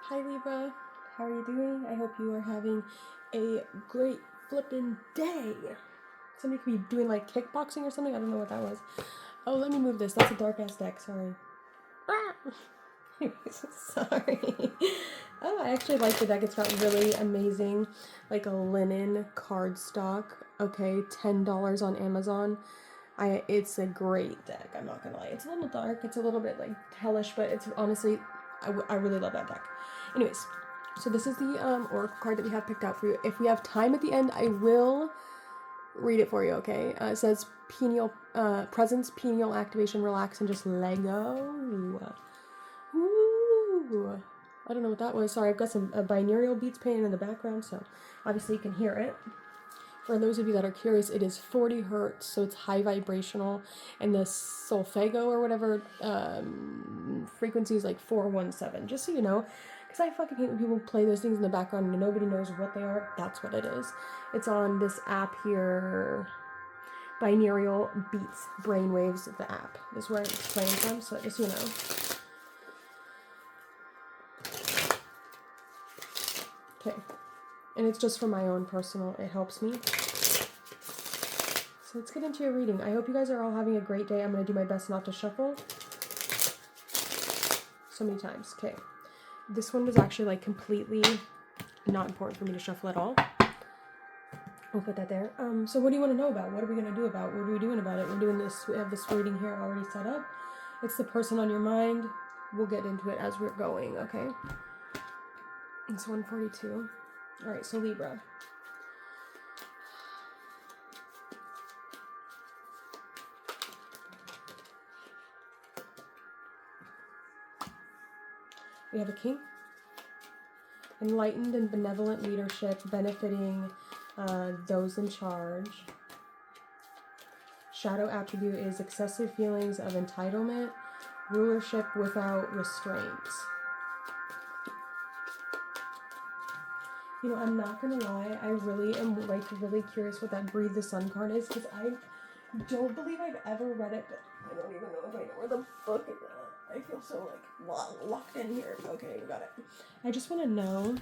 Hi Libra, how are you doing? I hope you are having a great flippin' day. Somebody could be doing like kickboxing or something. I don't know what that was. Oh, let me move this. That's a dark ass deck. Sorry. Sorry. Oh, I actually like the deck. It's got really amazing, like a linen cardstock. Okay, $10 on Amazon. It's a great deck. I'm not gonna lie. It's a little dark. It's a little bit like hellish, but it's honestly, I really love that deck. Anyways, so this is the oracle card that we have picked out for you. If we have time at the end, I will read it for you. Okay. It says pineal presence, pineal activation, relax, and just let go. Ooh. I don't know what that was. Sorry, I've got some binaural beats playing in the background, so obviously you can hear it. For those of you that are curious, it is 40 hertz, so it's high vibrational, and the solfego or whatever frequency is like 417. Just so you know, because I fucking hate when people play those things in the background and nobody knows what they are. That's what it is. It's on this app here, binaural beats, brainwaves. The app is where it's playing from. So just so you know. Okay, and it's just for my own personal. It helps me. So let's get into your reading. I hope you guys are all having a great day. I'm going to do my best not to shuffle so many times. Okay. This one was actually like completely not important for me to shuffle at all. We'll put that there. So what do you want to know about? What are we going to do about? What are we doing about it? We're doing this. We have this reading here already set up. It's the person on your mind. We'll get into it as we're going, okay? It's 142. All right, so Libra. We have a king. Enlightened and benevolent leadership benefiting those in charge. Shadow attribute is excessive feelings of entitlement, rulership without restraints. You know, I'm not gonna lie, I really am like really curious what that Breathe the Sun card is, because I don't believe I've ever read it, but I don't even know if I know where the book is at. I feel so like locked in here. Okay, we got it. I just want to know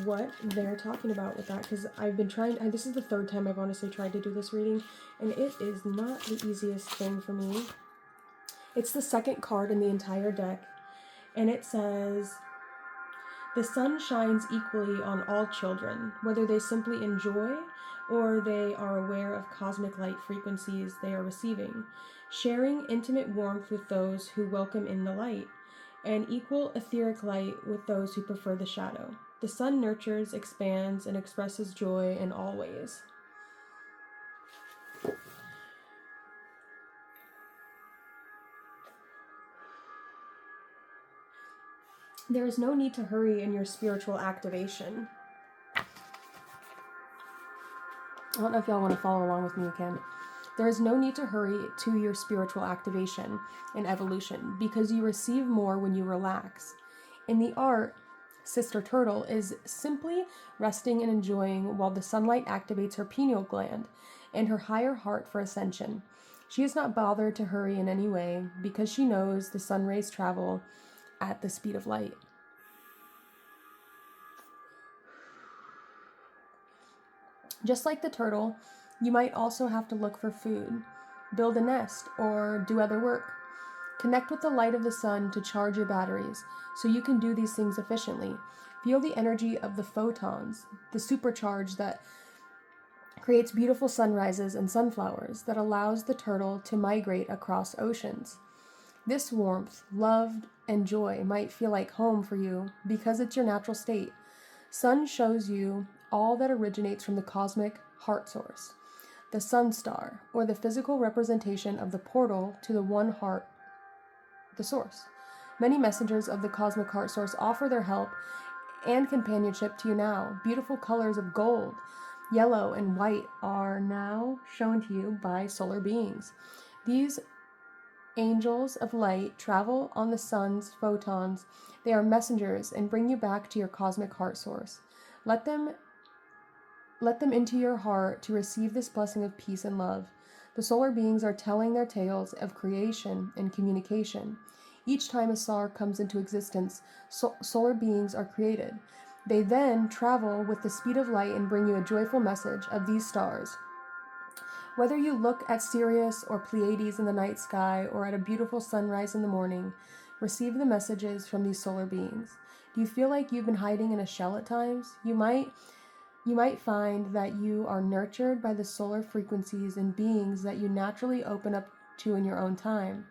what they're talking about with that, because I've been trying, this is the third time I've honestly tried to do this reading, and it is not the easiest thing for me. It's the second card in the entire deck, and it says, the sun shines equally on all children, whether they simply enjoy or they are aware of cosmic light frequencies they are receiving, sharing intimate warmth with those who welcome in the light, and equal etheric light with those who prefer the shadow. The sun nurtures, expands, and expresses joy in all ways. There is no need to hurry in your spiritual activation. I don't know if y'all want to follow along with me again. There is no need to hurry to your spiritual activation and evolution, because you receive more when you relax. In the art, Sister Turtle is simply resting and enjoying while the sunlight activates her pineal gland and her higher heart for ascension. She is not bothered to hurry in any way, because she knows the sun rays travel at the speed of light. Just like the turtle, you might also have to look for food, build a nest, or do other work. Connect with the light of the sun to charge your batteries so you can do these things efficiently. Feel the energy of the photons, the supercharge that creates beautiful sunrises and sunflowers that allows the turtle to migrate across oceans. This warmth, love, and joy might feel like home for you because it's your natural state. Sun shows you all that originates from the cosmic heart source, the sun star, or the physical representation of the portal to the one heart, the source. Many messengers of the cosmic heart source offer their help and companionship to you now. Beautiful colors of gold, yellow, and white are now shown to you by solar beings. These angels of light travel on the sun's photons. They are messengers and bring you back to your cosmic heart source. Let them into your heart to receive this blessing of peace and love. The solar beings are telling their tales of creation and communication. Each time a star comes into existence, solar beings are created. They then travel with the speed of light and bring you a joyful message of these stars. Whether you look at Sirius or Pleiades in the night sky or at a beautiful sunrise in the morning, receive the messages from these solar beings. Do you feel like you've been hiding in a shell at times? You might find that you are nurtured by the solar frequencies and beings that you naturally open up to in your own time.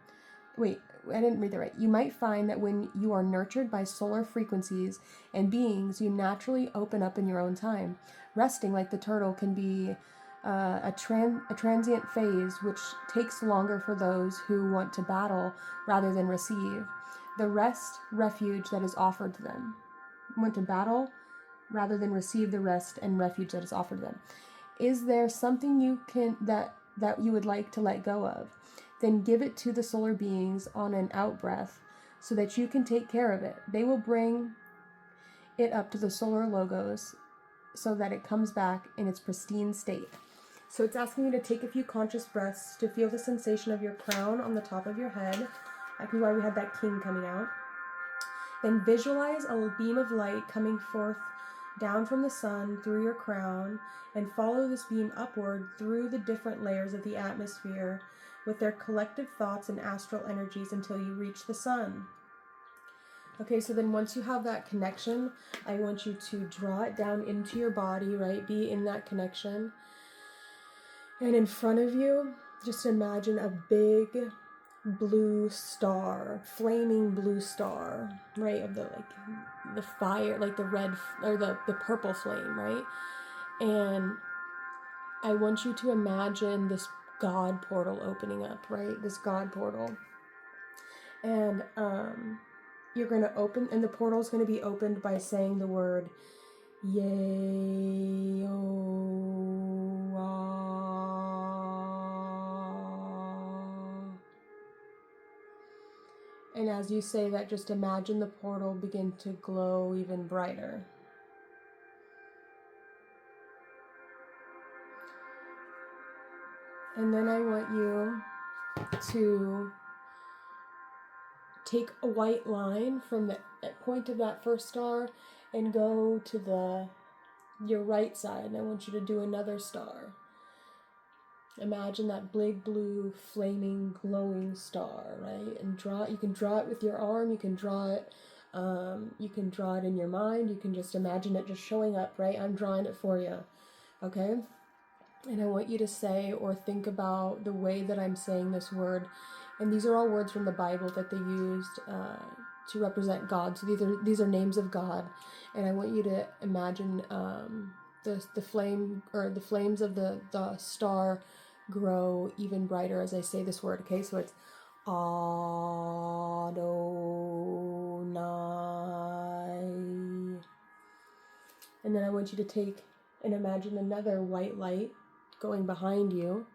Wait, I didn't read that right. You might find that when you are nurtured by solar frequencies and beings, you naturally open up in your own time. Resting like the turtle can be a transient phase which takes longer for those who want to battle rather than receive the refuge that is offered to them. Want to battle rather than receive the rest and refuge that is offered to them. Is there something you can that you would like to let go of? Then give it to the solar beings on an out breath so that you can take care of it. They will bring it up to the solar logos so that it comes back in its pristine state. So it's asking you to take a few conscious breaths to feel the sensation of your crown on the top of your head. That could be why we had that king coming out. Then visualize a beam of light coming forth down from the sun through your crown, and follow this beam upward through the different layers of the atmosphere with their collective thoughts and astral energies until you reach the sun. Okay, so then once you have that connection, I want you to draw it down into your body, right? Be in that connection. And in front of you, just imagine a big blue star, flaming blue star, right? Of the fire, like the red or the purple flame, right? And I want you to imagine this God portal opening up, right? This God portal. And you're going to open, and the portal is going to be opened by saying the word Yay, oh, ah. And as you say that, just imagine the portal begin to glow even brighter. And then I want you to take a white line from the point of that first star and go to your right side. And I want you to do another star. Imagine that big blue flaming glowing star, right? And draw it. You can draw it with your arm, you can draw it in your mind, you can just imagine it just showing up, right? I'm drawing it for you. Okay? And I want you to say or think about the way that I'm saying this word. And these are all words from the Bible that they used to represent God. So these are names of God. And I want you to imagine the flame or the flames of the star grow even brighter as I say this word. Okay, so it's Adonai. And then I want you to take and imagine another white light going behind you.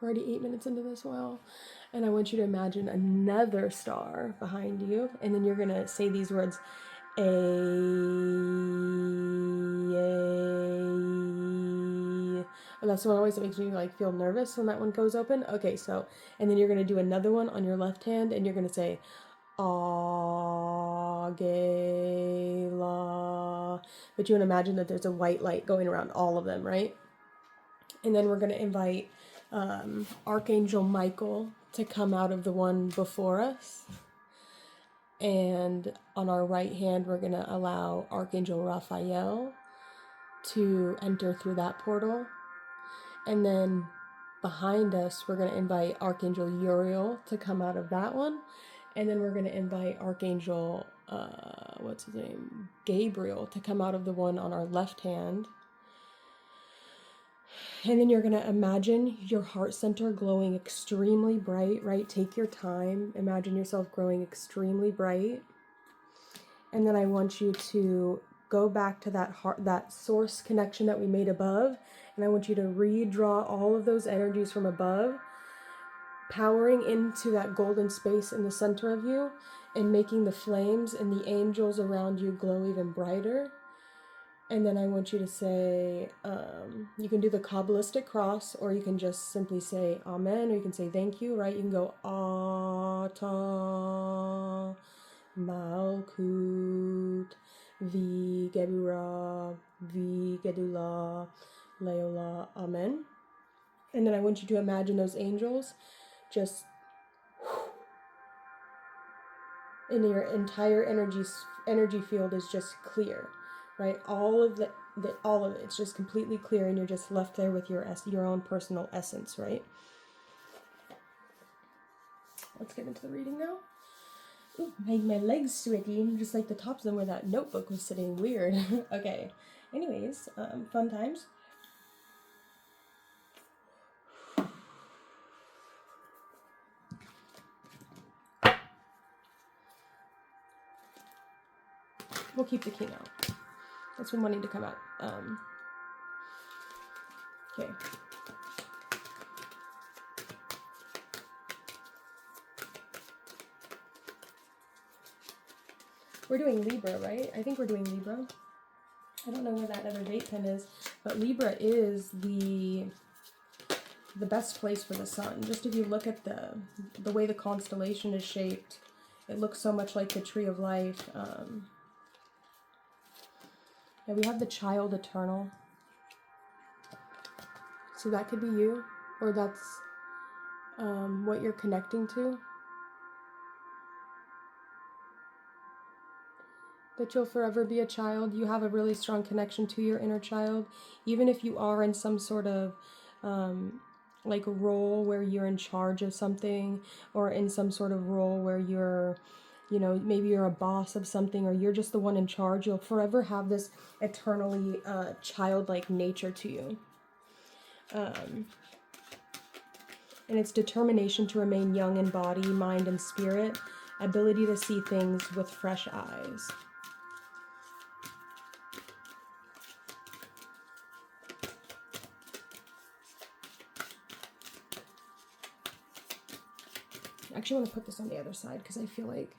We're already 8 minutes into this, wow. And I want you to imagine another star behind you. And then you're going to say these words, and that's what always makes me feel nervous when that one goes open. Okay, so, and then you're going to do another one on your left hand, and you're going to say, Agela. But you want to imagine that there's a white light going around all of them, right? And then we're going to invite Archangel Michael to come out of the one before us. And on our right hand, we're going to allow Archangel Raphael to enter through that portal. And then behind us, we're going to invite Archangel Uriel to come out of that one. And then we're going to invite Archangel, Gabriel, to come out of the one on our left hand. And then you're going to imagine your heart center glowing extremely bright, right? Take your time. Imagine yourself growing extremely bright. And then I want you to go back to that source connection that we made above. And I want you to redraw all of those energies from above, powering into that golden space in the center of you and making the flames and the angels around you glow even brighter. And then I want you to say, you can do the Kabbalistic cross, or you can just simply say Amen, or you can say thank you, right? You can go Ata Malkut Vi Gebura Vi Gedula Leola Amen. And then I want you to imagine those angels just in your entire energy field is just clear, right? All of it, it's just completely clear, and you're just left there with your own personal essence, right? Let's get into the reading now. Ooh, made my legs sweaty, just like the tops of them where that notebook was sitting. Weird. Okay. Anyways, fun times. We'll keep the king out. That's been wanting to come out. Okay. We're doing Libra, right? I think we're doing Libra. I don't know where that other date pen is, but Libra is the best place for the sun. Just if you look at the way the constellation is shaped, it looks so much like the tree of life. Yeah, we have the child eternal. So that could be you, or that's what you're connecting to. That you'll forever be a child. You have a really strong connection to your inner child, even if you are in some sort of like role where you're in charge of something, or in some sort of role where you're, you know, maybe you're a boss of something, or you're just the one in charge. You'll forever have this eternally childlike nature to you. And it's determination to remain young in body, mind, and spirit, ability to see things with fresh eyes. I actually want to put this on the other side because I feel like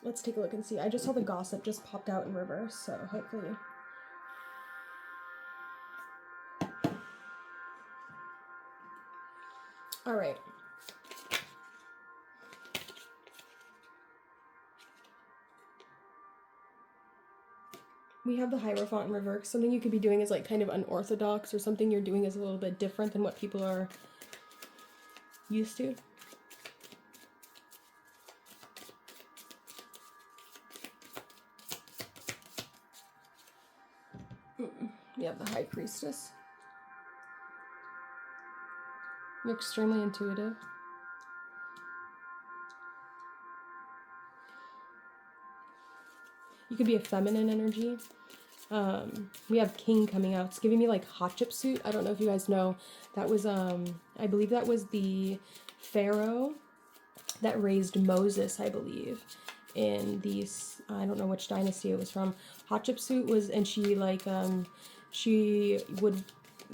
let's take a look and see. I just saw the gossip just popped out in reverse, so hopefully. All right. We have the Hierophant in reverse. Something you could be doing is like kind of unorthodox, or something you're doing is a little bit different than what people are used to. We have the High Priestess. You're extremely intuitive. You could be a feminine energy. We have King coming out. It's giving me like Hatshepsut. I don't know if you guys know. That was, I believe that was the Pharaoh that raised Moses, I believe, in these, I don't know which dynasty it was from. Hatshepsut was, and she like, she would,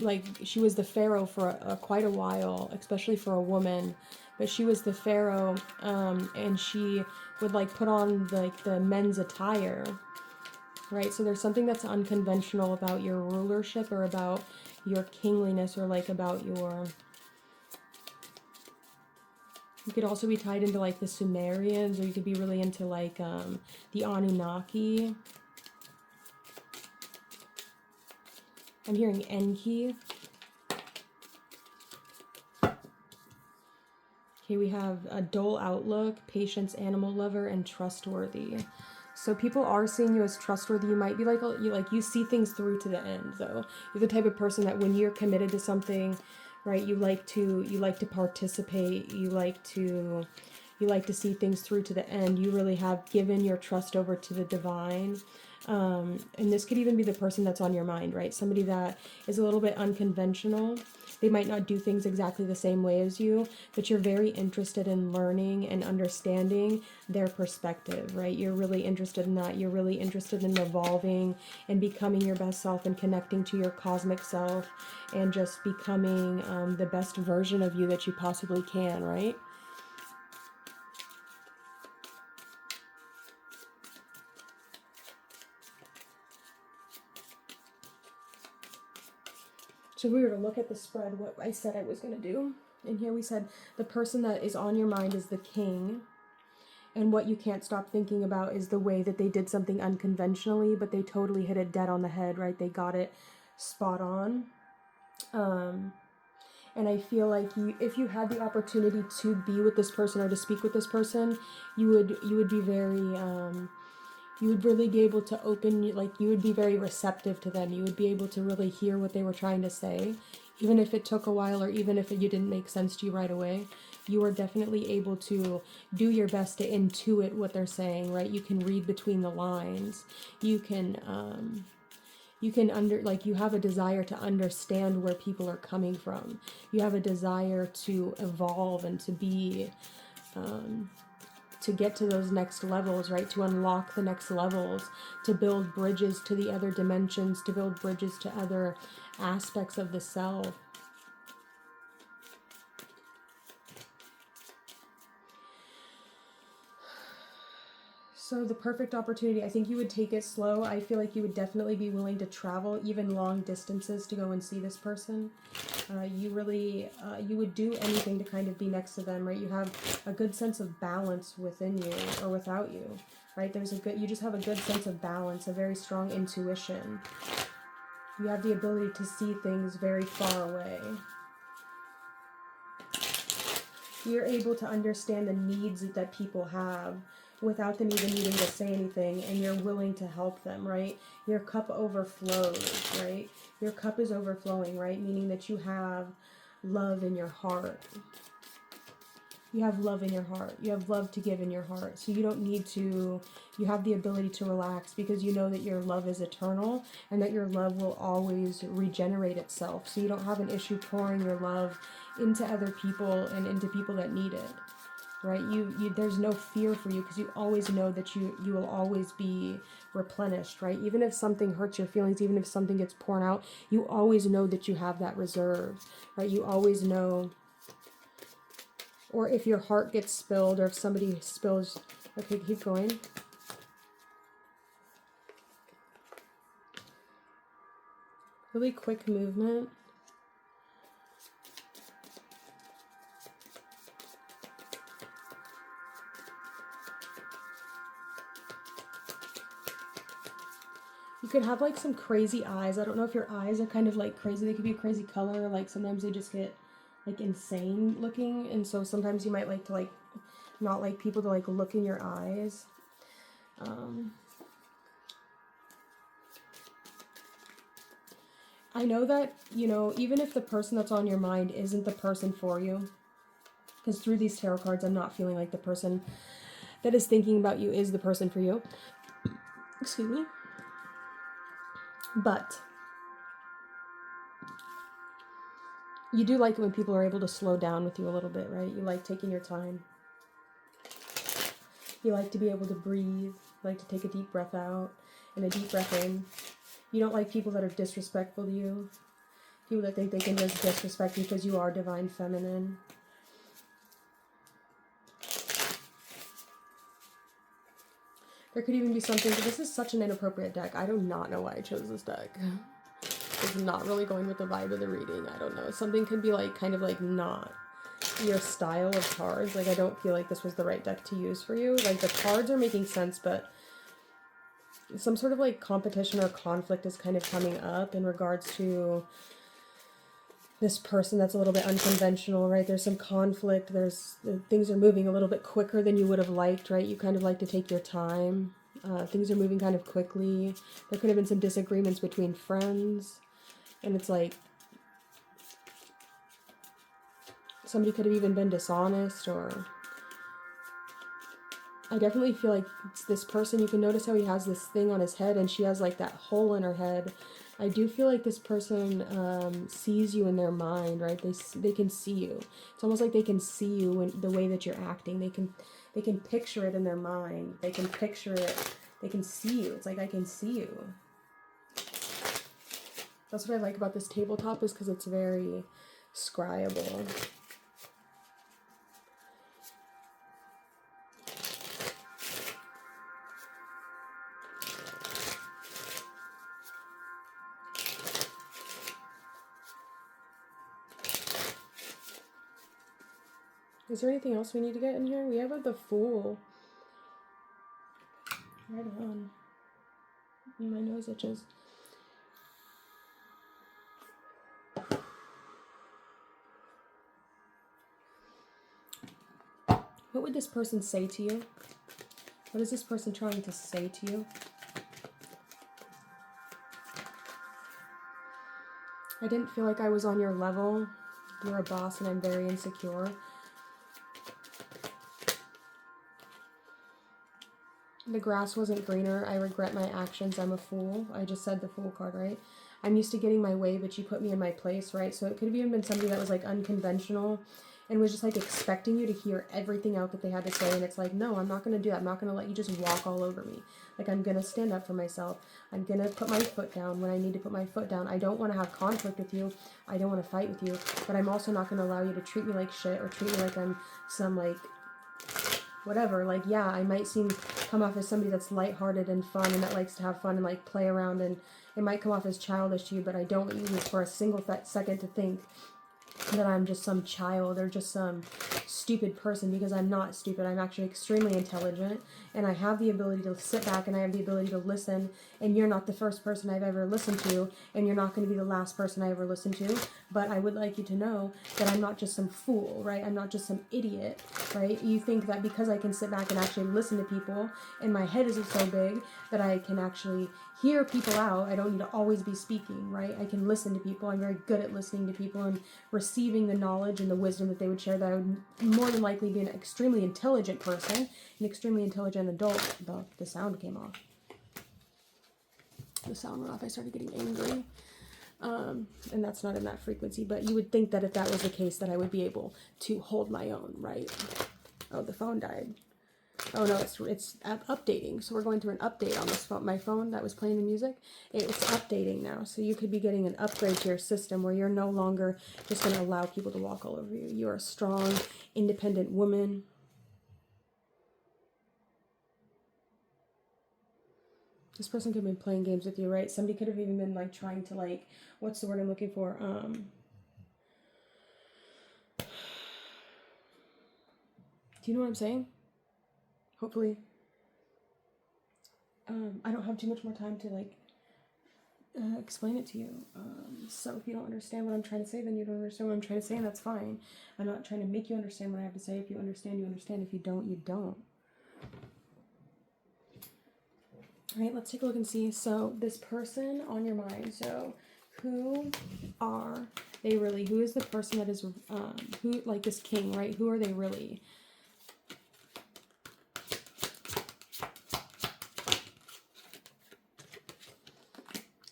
like, she was the Pharaoh for quite a while, especially for a woman. But she was the Pharaoh, and she would like put on like the men's attire, right? So there's something that's unconventional about your rulership, or about your kingliness, or like about your, you could also be tied into like the Sumerians, or you could be really into like the Anunnaki. I'm hearing Enki. Okay, we have a dull outlook, patience, animal lover, and trustworthy. So people are seeing you as trustworthy. You might be like, you see things through to the end, though. You're the type of person that when you're committed to something, right, you like to participate. You like to see things through to the end. You really have given your trust over to the divine. And this could even be the person that's on your mind, right? Somebody that is a little bit unconventional. They might not do things exactly the same way as you, but you're very interested in learning and understanding their perspective, right? You're really interested in that. You're really interested in evolving and becoming your best self and connecting to your cosmic self and just becoming the best version of you that you possibly can, right? So if we were to look at the spread, what I said I was going to do, and here we said the person that is on your mind is the king, and what you can't stop thinking about is the way that they did something unconventionally, but they totally hit it dead on the head, right? They got it spot on. And I feel like if you had the opportunity to be with this person or to speak with this person, you would be very you would really be able to you would be very receptive to them. You would be able to really hear what they were trying to say, even if it took a while or even if you didn't make sense to you right away. You are definitely able to do your best to intuit what they're saying, right? You can read between the lines. You can you have a desire to understand where people are coming from. You have a desire to evolve and to be to get to those next levels, right? To unlock the next levels, to build bridges to the other dimensions, to build bridges to other aspects of the self. So the perfect opportunity, I think you would take it slow. I feel like you would definitely be willing to travel even long distances to go and see this person. You would do anything to kind of be next to them, right? You have a good sense of balance within you or without you, right? You just have a good sense of balance, a very strong intuition. You have the ability to see things very far away. You're able to understand the needs that people have without them even needing to say anything, and you're willing to help them, right? Your cup overflows, right? Your cup is overflowing, right? Meaning that you have love in your heart. You have love in your heart. You have love to give in your heart. So you don't need to, you have the ability to relax because you know that your love is eternal and that your love will always regenerate itself. So you don't have an issue pouring your love into other people and into people that need it. Right? There's no fear for you because you always know that you will always be replenished, right? Even if something hurts your feelings, even if something gets poured out, you always know that you have that reserve, right? You always know. Or if your heart gets spilled or if somebody spills, okay, keep going. Really quick movement. You could have like some crazy eyes. I don't know if your eyes are kind of like crazy. They could be a crazy color. Like sometimes they just get like insane looking. And so sometimes you might like to like not like people to like look in your eyes. I know that, even if the person that's on your mind isn't the person for you, because through these tarot cards, I'm not feeling like the person that is thinking about you is the person for you. Excuse me. But you do like it when people are able to slow down with you a little bit, right? You like taking your time. You like to be able to breathe. You like to take a deep breath out and a deep breath in. You don't like people that are disrespectful to you. People that think they can just disrespect you because you are divine feminine. There could even be something, but this is such an inappropriate deck. I do not know why I chose this deck. It's not really going with the vibe of the reading. I don't know. Something could be like, kind of like not your style of cards. Like, I don't feel like this was the right deck to use for you. Like, the cards are making sense, but some sort of like competition or conflict is kind of coming up in regards to this person that's a little bit unconventional, right? There's some conflict. Things are moving a little bit quicker than you would have liked, right? You kind of like to take your time. Things are moving kind of quickly. There could have been some disagreements between friends. And it's like somebody could have even been dishonest, or I definitely feel like it's this person. You can notice how he has this thing on his head and she has like that hole in her head I do feel like this person sees you in their mind, right? They can see you. It's almost like they can see you in the way that you're acting. They can picture it in their mind. They can picture it. They can see you. It's like I can see you. That's what I like about this tabletop, is because it's very scryable. Is there anything else we need to get in here? We have the Fool. Right on. My nose itches. What would this person say to you? What is this person trying to say to you? I didn't feel like I was on your level. You're a boss and I'm very insecure. The grass wasn't greener. I regret my actions. I'm a fool. I just said the Fool card, right? I'm used to getting my way, but you put me in my place, right? So it could have even been somebody that was like unconventional and was just like expecting you to hear everything out that they had to say. And it's like, no, I'm not going to do that. I'm not going to let you just walk all over me. Like, I'm going to stand up for myself. I'm going to put my foot down when I need to put my foot down. I don't want to have conflict with you. I don't want to fight with you. But I'm also not going to allow you to treat me like shit or treat me like I'm some like whatever. Like, yeah, I might come off as somebody that's lighthearted and fun and that likes to have fun and like play around, and it might come off as childish to you, but I don't want you for a single second to think that I'm just some child or just some stupid person, because I'm not stupid. I'm actually extremely intelligent, and I have the ability to sit back and I have the ability to listen, and you're not the first person I've ever listened to, and you're not going to be the last person I ever listened to. But I would like you to know that I'm not just some fool, right? I'm not just some idiot, right? You think that because I can sit back and actually listen to people and my head isn't so big that I can actually hear people out. I don't need to always be speaking, right? I can listen to people. I'm very good at listening to people and receiving the knowledge and the wisdom that they would share. That I would more than likely be an extremely intelligent person, an extremely intelligent adult. The sound came off. The sound went off. I started getting angry. And that's not in that frequency, but you would think that if that was the case, that I would be able to hold my own, right? Oh, the phone died. Oh no, it's updating. So we're going through an update on this phone. My phone that was playing the music, it's updating now. So you could be getting an upgrade to your system where you're no longer just going to allow people to walk all over you. You're a strong, independent woman. This person could have been playing games with you, right? Somebody could have even been like trying to like, what's the word I'm looking for? Do you know what I'm saying? Hopefully. I don't have too much more time to like explain it to you. So if you don't understand what I'm trying to say, then you don't understand what I'm trying to say, and that's fine. I'm not trying to make you understand what I have to say. If you understand, you understand. If you don't, you don't. All right, let's take a look and see. So this person on your mind. So who are they really? Who is the person that is, who, like this king, right? Who are they really?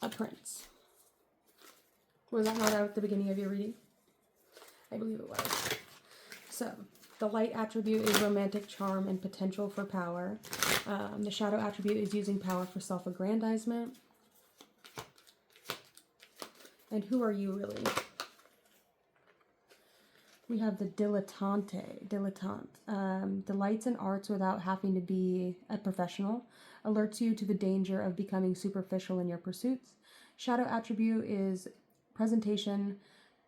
A prince. Was that not out at the beginning of your reading? I believe it was. So the light attribute is romantic charm and potential for power. The shadow attribute is using power for self-aggrandizement. And who are you really? We have the dilettante. Delights in arts without having to be a professional. Alerts you to the danger of becoming superficial in your pursuits. Shadow attribute is presentation,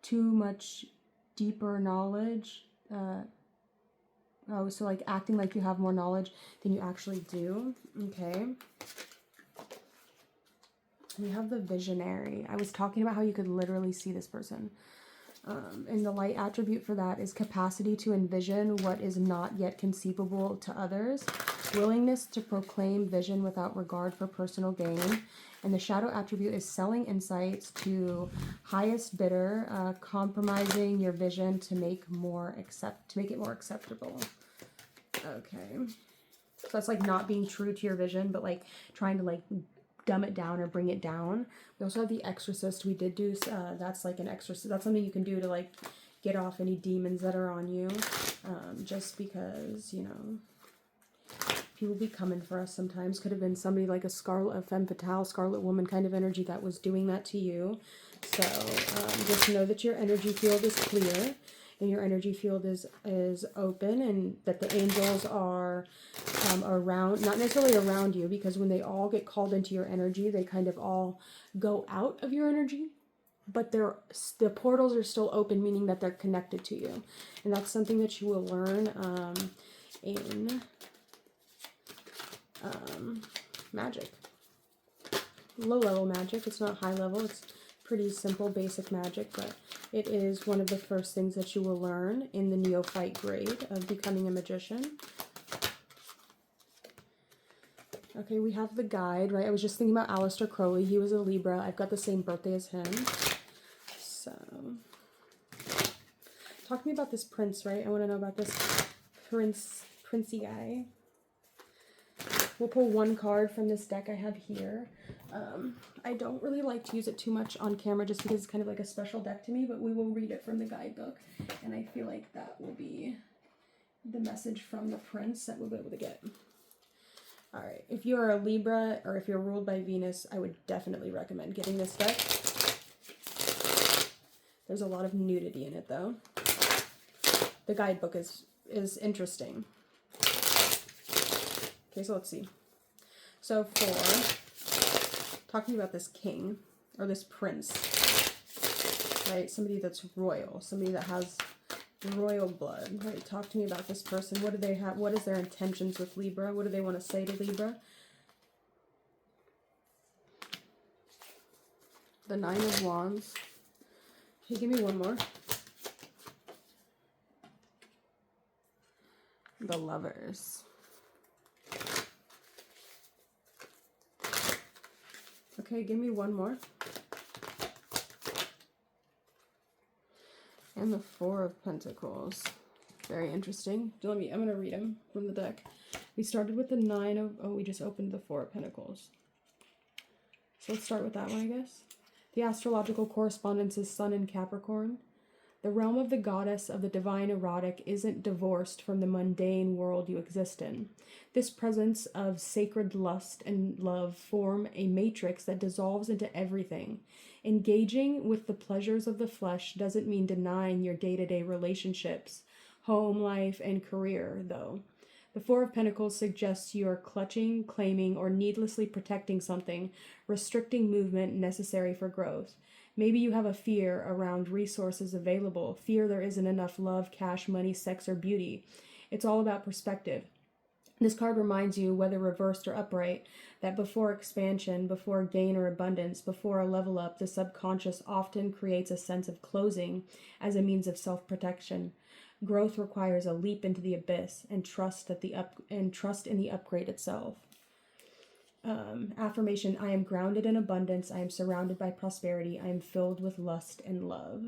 too much deeper knowledge. So like acting like you have more knowledge than you actually do. Okay. We have the visionary. I was talking about how you could literally see this person. And the light attribute for that is capacity to envision what is not yet conceivable to others, willingness to proclaim vision without regard for personal gain. And the shadow attribute is selling insights to highest bidder, compromising your vision to make it more acceptable. Okay. So that's like not being true to your vision, but like trying to like dumb it down or bring it down. We also have the Exorcist. We did do, that's like an exorcist. That's something you can do to like get off any demons that are on you. Just because, you know, people be coming for us sometimes. Could have been somebody like a femme fatale, scarlet woman kind of energy that was doing that to you. So just know that your energy field is clear and your energy field is open, and that the angels are around, not necessarily around you, because when they all get called into your energy, they kind of all go out of your energy, but the portals are still open, meaning that they're connected to you. And that's something that you will learn in magic. Low level magic. It's not high level. It's pretty simple, basic magic, but it is one of the first things that you will learn in the neophyte grade of becoming a magician. Okay, we have the guide, right? I was just thinking about Aleister Crowley. He was a Libra. I've got the same birthday as him. So, talk to me about this prince, right? I want to know about this princey guy. We'll pull one card from this deck I have here. I don't really like to use it too much on camera just because it's kind of like a special deck to me, but we will read it from the guidebook, and I feel like that will be the message from the prince that we'll be able to get. All right, if you're a Libra or if you're ruled by Venus, I would definitely recommend getting this deck. There's a lot of nudity in it, though. The guidebook is interesting. Okay, so let's see. So talking about this king, or this prince, right? Somebody that's royal, somebody that has royal blood, right? Talk to me about this person. What do they have? What is their intentions with Libra? What do they want to say to Libra? The Nine of Wands. Okay, give me one more. The Lovers. Okay, give me one more. And the Four of Pentacles. Very interesting. I'm going to read them from the deck. We started with the Nine of... Oh, we just opened the Four of Pentacles. So let's start with that one, I guess. The astrological correspondence is Sun in Capricorn. The realm of the goddess of the divine erotic isn't divorced from the mundane world you exist in. This presence of sacred lust and love form a matrix that dissolves into everything. Engaging with the pleasures of the flesh doesn't mean denying your day-to-day relationships, home life, and career, though. The Four of Pentacles suggests you are clutching, claiming, or needlessly protecting something, restricting movement necessary for growth. Maybe you have a fear around resources available, fear there isn't enough love, cash, money, sex, or beauty. It's all about perspective. This card reminds you, whether reversed or upright, that before expansion, before gain or abundance, before a level up, the subconscious often creates a sense of closing as a means of self-protection. Growth requires a leap into the abyss and trust in the upgrade itself. Affirmation: I am grounded in abundance. I am surrounded by prosperity. I am filled with lust and love.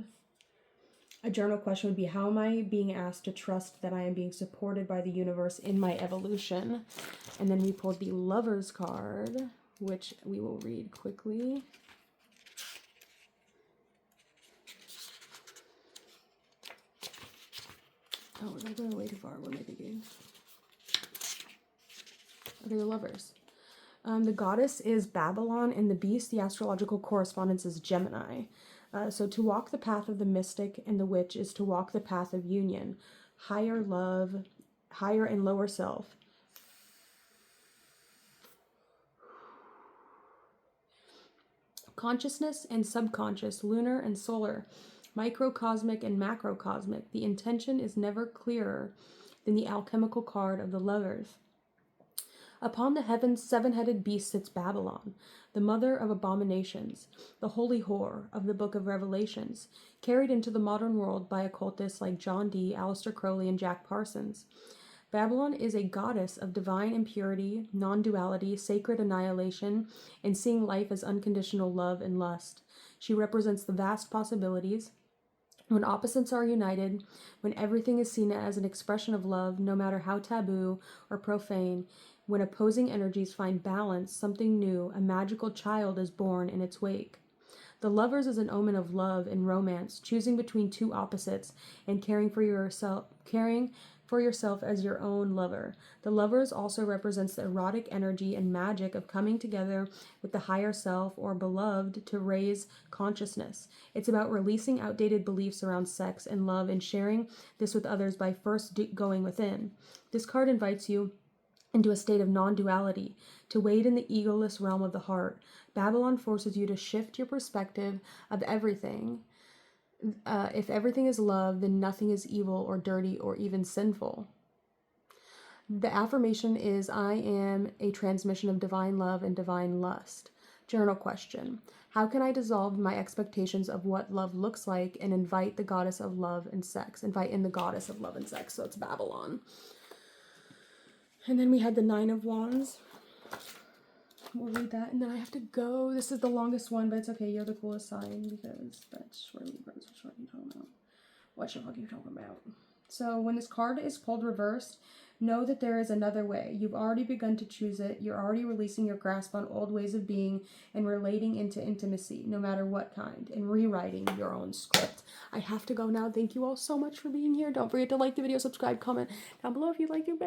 A journal question would be, how am I being asked to trust that I am being supported by the universe in my evolution? And then we pulled the Lovers card, which we will read quickly. Oh, was I going way too far? What am I thinking? Okay, the Lovers. The goddess is Babylon, and the beast, the astrological correspondence, is Gemini. So to walk the path of the mystic and the witch is to walk the path of union, higher love, higher and lower self. Consciousness and subconscious, lunar and solar, microcosmic and macrocosmic. The intention is never clearer than the alchemical card of the Lovers. Upon the heavens, seven-headed beast sits Babylon, the mother of abominations, the holy whore of the book of Revelations, carried into the modern world by occultists like John Dee, Aleister Crowley, and Jack Parsons. Babylon is a goddess of divine impurity, non-duality, sacred annihilation, and seeing life as unconditional love and lust. She represents the vast possibilities. When opposites are united, when everything is seen as an expression of love, no matter how taboo or profane, When opposing energies find balance, something new, a magical child is born in its wake. The Lovers is an omen of love and romance, choosing between two opposites and caring for yourself as your own lover. The Lovers also represents the erotic energy and magic of coming together with the higher self or beloved to raise consciousness. It's about releasing outdated beliefs around sex and love and sharing this with others by first going within. This card invites you into a state of non-duality, to wade in the egoless realm of the heart. Babylon forces you to shift your perspective of everything. If everything is love, then nothing is evil or dirty or even sinful. The affirmation is, I am a transmission of divine love and divine lust. Journal question. How can I dissolve my expectations of what love looks like and invite the goddess of love and sex? Invite in the goddess of love and sex. So it's Babylon. And then we had the Nine of Wands. We'll read that. And then I have to go. This is the longest one, but it's okay. You're the coolest sign because that's where Libras. What are you talking about? What the fuck are you talking about? So when this card is pulled reversed, know that there is another way. You've already begun to choose it. You're already releasing your grasp on old ways of being and relating into intimacy, no matter what kind, and rewriting your own script. I have to go now. Thank you all so much for being here. Don't forget to like the video, subscribe, comment down below if you like it.